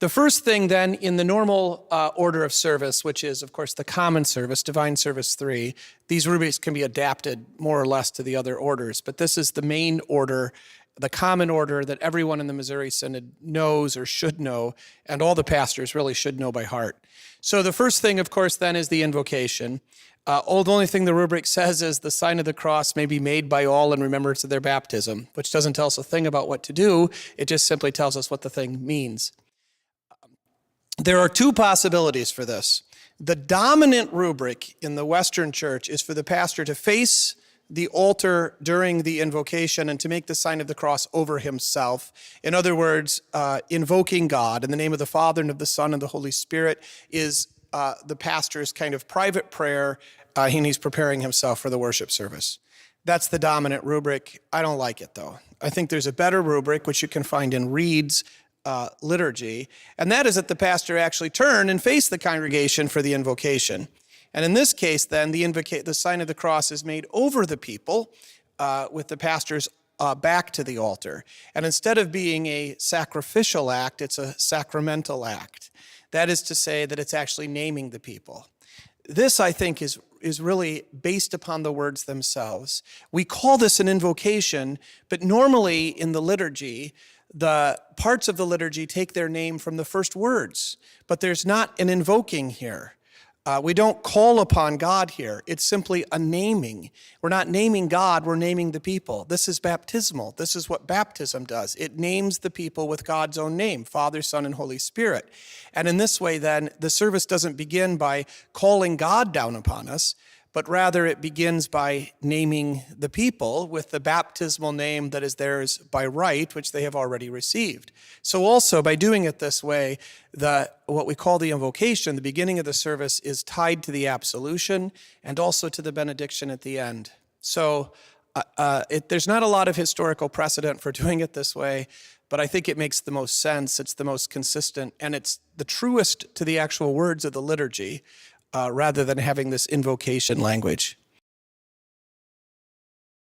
The first thing then in the normal order of service, which is, of course, the common service, Divine Service 3, these rubrics can be adapted more or less to the other orders, but this is the main order, the common order that everyone in the Missouri Synod knows or should know, and all the pastors really should know by heart. So the first thing, of course, then is the invocation. The only thing the rubric says is the sign of the cross may be made by all in remembrance of their baptism, which doesn't tell us a thing about what to do. It just simply tells us what the thing means. There are two possibilities for this. The dominant rubric in the Western Church is for the pastor to face the altar during the invocation and to make the sign of the cross over himself. In other words, invoking God in the name of the Father and of the Son and the Holy Spirit is the pastor's kind of private prayer, and he's preparing himself for the worship service. That's the dominant rubric. I don't like it, though. I think there's a better rubric, which you can find in Reed's liturgy, and that is that the pastor actually turn and face the congregation for the invocation. And in this case, then, the sign of the cross is made over the people with the pastor's back to the altar. And instead of being a sacrificial act, it's a sacramental act. That is to say that it's actually naming the people. This, I think, is really based upon the words themselves. We call this an invocation, but normally in the liturgy, the parts of the liturgy take their name from the first words, but there's not an invoking here. We don't call upon God here. It's simply a naming. We're not naming God, we're naming the people. This is baptismal. This is what baptism does. It names the people with God's own name, Father, Son, and Holy Spirit. And in this way, then, the service doesn't begin by calling God down upon us, but rather it begins by naming the people with the baptismal name that is theirs by right, which they have already received. So also, by doing it this way, what we call the invocation, the beginning of the service, is tied to the absolution and also to the benediction at the end. So there's not a lot of historical precedent for doing it this way, but I think it makes the most sense, it's the most consistent, and it's the truest to the actual words of the liturgy, rather than having this invocation language.